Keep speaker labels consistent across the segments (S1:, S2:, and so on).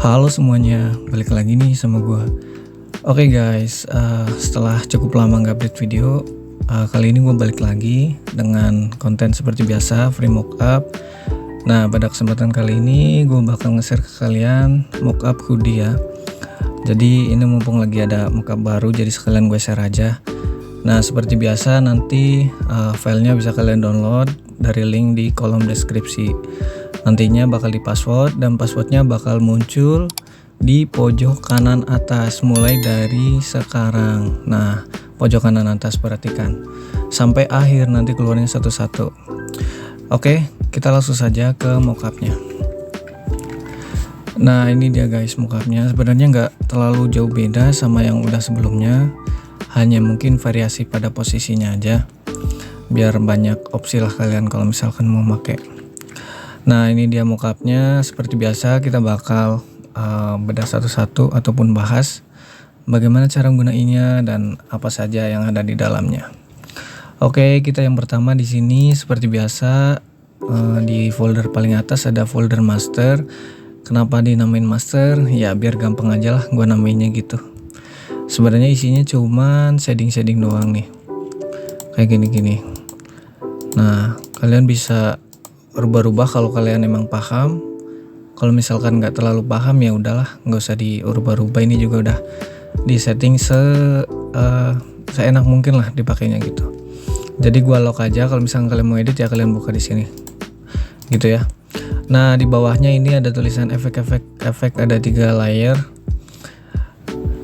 S1: Halo semuanya, balik lagi nih sama gua. Oke guys, setelah cukup lama nggak update video, kali ini gue balik lagi dengan konten seperti biasa, free mockup. Nah, pada kesempatan kali ini gue bakal nge-share ke kalian mockup hoodie ya. Jadi ini mumpung lagi ada mockup baru, jadi sekalian gue share aja. Nah, seperti biasa nanti filenya bisa kalian download dari link di kolom deskripsi. Nantinya bakal di password dan passwordnya bakal muncul di pojok kanan atas mulai dari sekarang. Nah, pojok kanan atas perhatikan sampai akhir, nanti keluarnya satu-satu. Oke, kita langsung saja ke mockupnya. Nah, ini dia guys mockupnya. Sebenarnya nggak terlalu jauh beda sama yang udah sebelumnya, hanya mungkin variasi pada posisinya aja, biar banyak opsi lah kalian kalau misalkan mau pakai. Nah, ini dia mockupnya. Seperti biasa kita bakal bedah satu-satu ataupun bahas bagaimana cara gunainnya dan apa saja yang ada di dalamnya. Oke, kita yang pertama di sini seperti biasa di folder paling atas ada folder master. Kenapa dinamain master? Ya biar gampang aja lah gua namainnya gitu. Sebenarnya isinya cuman shading-shading doang nih. Kayak gini-gini. Nah, kalian bisa rubah-rubah kalau kalian emang paham. Kalau misalkan nggak terlalu paham ya udahlah, nggak usah diubah-rubah. Ini juga udah di setting seenak mungkin lah dipakainya gitu. Jadi gua lock aja. Kalau misalkan kalian mau edit ya kalian buka di sini gitu ya. Nah, di bawahnya ini ada tulisan efek ada 3 layer.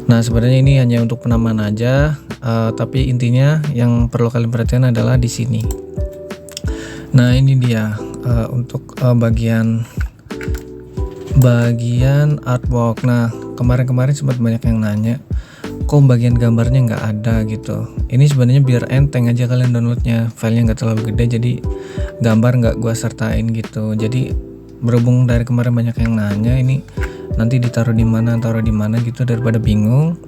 S1: Nah, sebenarnya ini hanya untuk penamaan aja, tapi intinya yang perlu kalian perhatikan adalah di sini. Nah, ini dia untuk bagian artwork. Nah, kemarin sempat banyak yang nanya kok bagian gambarnya nggak ada gitu. Ini sebenarnya biar enteng aja kalian downloadnya, filenya nggak terlalu gede, jadi gambar nggak gua sertain gitu. Jadi berhubung dari kemarin banyak yang nanya ini nanti ditaruh di mana gitu, daripada bingung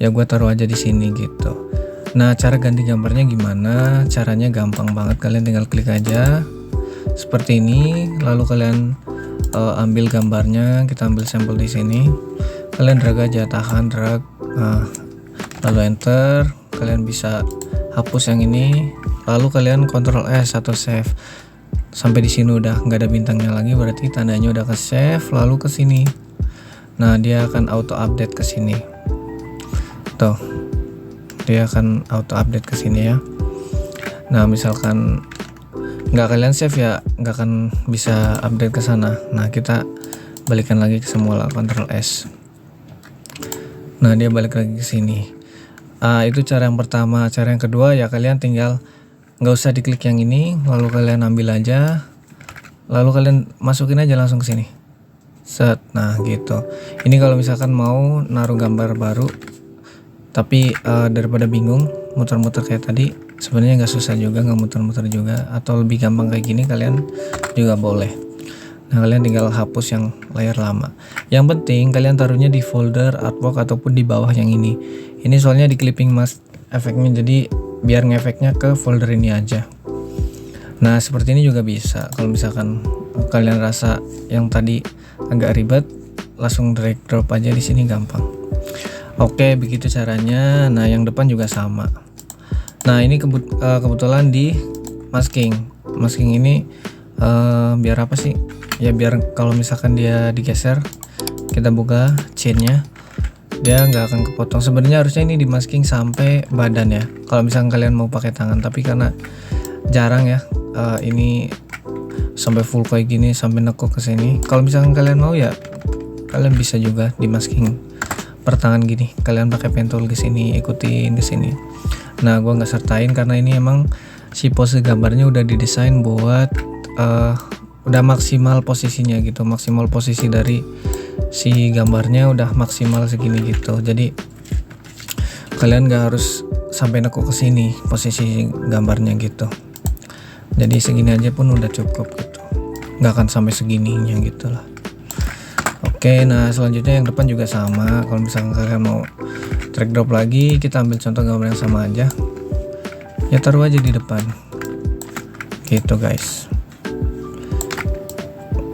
S1: ya gua taruh aja di sini gitu. Nah, cara ganti gambarnya gimana? Caranya gampang banget, kalian tinggal klik aja seperti ini, lalu kalian ambil gambarnya, kita ambil sampel di sini, kalian drag aja, tahan drag, lalu enter. Kalian bisa hapus yang ini, lalu kalian Ctrl S atau save. Sampai di sini udah nggak ada bintangnya lagi, berarti tandanya udah ke save. Lalu ke sini, nah dia akan auto update ke sini. Tuh, dia akan auto update ke sini ya. Nah, misalkan nggak kalian save ya nggak akan bisa update ke sana. Nah, kita balikan lagi ke semula, Ctrl S. Nah, dia balik lagi ke sini. Itu cara yang pertama. Cara yang kedua ya kalian tinggal nggak usah diklik yang ini, lalu kalian ambil aja, lalu kalian masukin aja langsung ke sini. Set. Nah, gitu. Ini kalau misalkan mau naruh gambar baru, tapi daripada bingung muter-muter kayak tadi, sebenarnya nggak susah juga, nggak muter-muter juga, atau lebih gampang kayak gini kalian juga boleh. Nah, kalian tinggal hapus yang layar lama. Yang penting kalian taruhnya di folder artwork ataupun di bawah yang ini. Ini soalnya di clipping mask efeknya, jadi biar ngefeknya ke folder ini aja. Nah, seperti ini juga bisa. Kalau misalkan kalian rasa yang tadi agak ribet, langsung drag drop aja di sini gampang. Oke, begitu caranya. Nah, yang depan juga sama. Nah, ini kebetulan di masking ini biar apa sih? Ya biar kalau misalkan dia digeser, kita buka chainnya, dia nggak akan kepotong. Sebenarnya harusnya ini di masking sampai badan ya, kalau misalkan kalian mau pakai tangan, tapi karena jarang ya, ini sampai full kayak gini, sampai nekuk ke sini. Kalau misalkan kalian mau ya kalian bisa juga di masking per tangan gini, kalian pakai pen tool ke sini, ikutin ke sini. Nah, gua nggak sertain karena ini emang si pose gambarnya udah didesain buat udah maksimal posisinya gitu, maksimal posisi dari si gambarnya udah maksimal segini gitu. Jadi kalian nggak harus sampai nekuk ke sini posisi gambarnya gitu. Jadi segini aja pun udah cukup gitu, nggak akan sampai segininya gitu lah. Oke, nah selanjutnya yang depan juga sama. Kalau misalkan kalian mau drag drop lagi, kita ambil contoh gambar yang sama aja, ya taruh aja di depan gitu guys.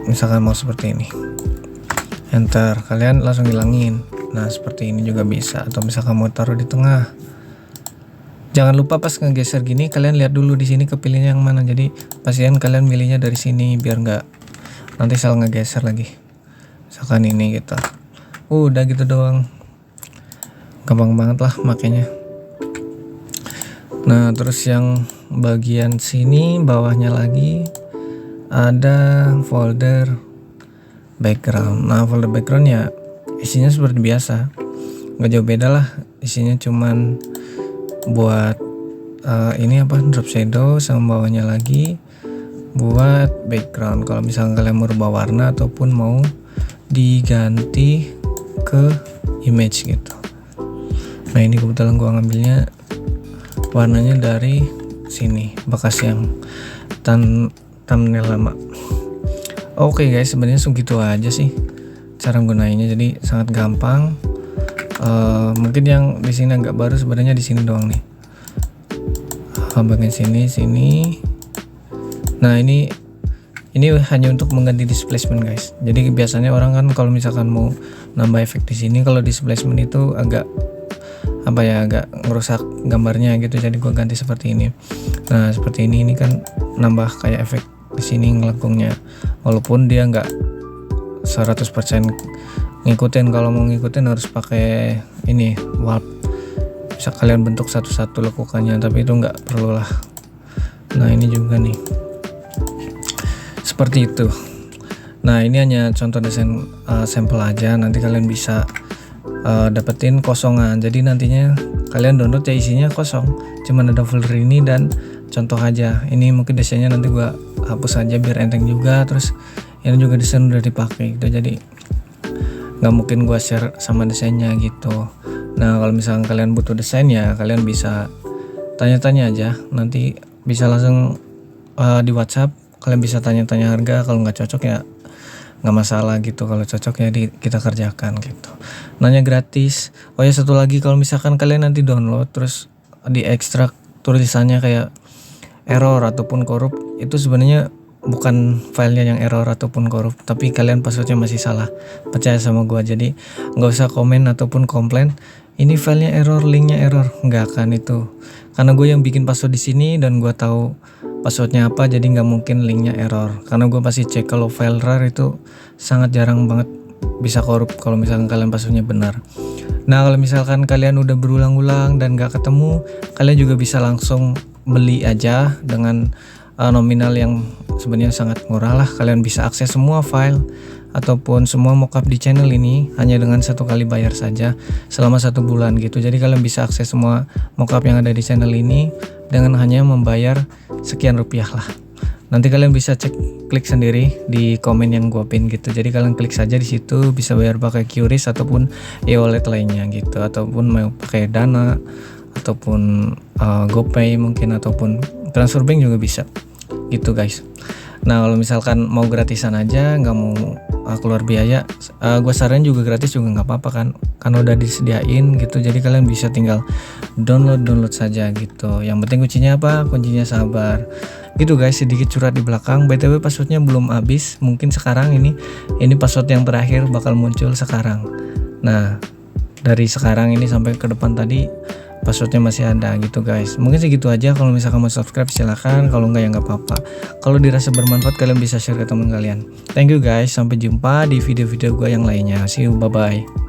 S1: Misalkan mau seperti ini enter, kalian langsung hilangin. Nah seperti ini juga bisa, atau misalkan mau taruh di tengah. Jangan lupa pas ngegeser gini kalian lihat dulu di sini kepilihnya yang mana. Jadi pasien kalian milihnya dari sini biar nggak nanti salah ngegeser lagi. Misalkan ini gitu. Udah gitu doang. Gampang banget lah makanya. Nah terus yang bagian sini bawahnya lagi ada folder background. Nah folder background ya isinya seperti biasa, nggak jauh beda lah. Isinya cuman buat ini apa, drop shadow, sama bawahnya lagi buat background. Kalau misalnya kalian mau rubah warna ataupun mau diganti ke image gitu. Nah ini kebetulan gua ngambilnya warnanya dari sini, bekas yang thumbnail lama. Oke guys, sebenarnya segitu aja sih cara gunainnya, jadi sangat gampang. Mungkin yang di sini agak baru sebenarnya di sini doang nih. Bagian sini. Nah ini hanya untuk mengganti displacement guys. Jadi biasanya orang kan kalau misalkan mau nambah efek di sini, kalau displacement itu agak apa ya, agak ngerusak gambarnya gitu. Jadi gua ganti seperti ini. Nah seperti ini kan nambah kayak efek di sini ngelengkungnya, walaupun dia nggak 100% ngikutin. Kalau mau ngikutin harus pakai ini warp, bisa kalian bentuk satu-satu lekukannya, tapi itu nggak perlu lah. Nah ini juga nih seperti itu. Nah ini hanya contoh desain sampel aja, nanti kalian bisa dapetin kosongan. Jadi nantinya kalian download ya isinya kosong, cuman ada folder ini dan contoh aja. Ini mungkin desainnya nanti gua hapus aja biar enteng juga. Terus ini juga desain udah dipakai gitu, jadi nggak mungkin gua share sama desainnya gitu. Nah kalau misalnya kalian butuh desain ya kalian bisa tanya-tanya aja, nanti bisa langsung di WhatsApp. Kalian bisa tanya-tanya harga, kalau nggak cocok ya nggak masalah gitu, kalau cocok ya kita kerjakan gitu. Nanya gratis. Oh ya satu lagi, kalau misalkan kalian nanti download terus diekstrak tulisannya kayak error ataupun korup, itu sebenarnya bukan filenya yang error ataupun korup, tapi kalian passwordnya masih salah. Percaya sama gua, jadi nggak usah komen ataupun komplain ini filenya error, linknya error, nggak akan itu, karena gue yang bikin password di sini dan gua tahu passwordnya apa, jadi nggak mungkin linknya error. Karena gue pasti cek, kalau file rar itu sangat jarang banget bisa korup kalau misalkan kalian passwordnya benar. Nah kalau misalkan kalian udah berulang-ulang dan nggak ketemu, kalian juga bisa langsung beli aja dengan nominal yang sebenarnya sangat murah lah. Kalian bisa akses semua file ataupun semua mockup di channel ini hanya dengan 1 kali bayar saja selama 1 bulan gitu. Jadi kalian bisa akses semua mockup yang ada di channel ini dengan hanya membayar sekian rupiah lah. Nanti kalian bisa klik sendiri di komen yang gua pin gitu. Jadi kalian klik saja di situ, bisa bayar pakai QRIS ataupun e-wallet lainnya gitu, ataupun mau pakai Dana ataupun GoPay mungkin, ataupun transfer bank juga bisa gitu guys. Nah kalau misalkan mau gratisan aja, nggak mau keluar biaya, gue saranin juga gratis juga nggak apa-apa kan udah disediain gitu. Jadi kalian bisa tinggal download saja gitu. Yang penting kuncinya apa? Kuncinya sabar gitu guys. Sedikit curhat di belakang, btw passwordnya belum habis, mungkin sekarang ini password yang terakhir bakal muncul sekarang. Nah dari sekarang ini sampai ke depan tadi passwordnya masih ada gitu guys. Mungkin segitu aja. Kalau misalkan mau subscribe silahkan, kalau enggak ya nggak apa-apa. Kalau dirasa bermanfaat kalian bisa share ke teman kalian. Thank you guys, sampai jumpa di video-video gue yang lainnya. See you, bye bye.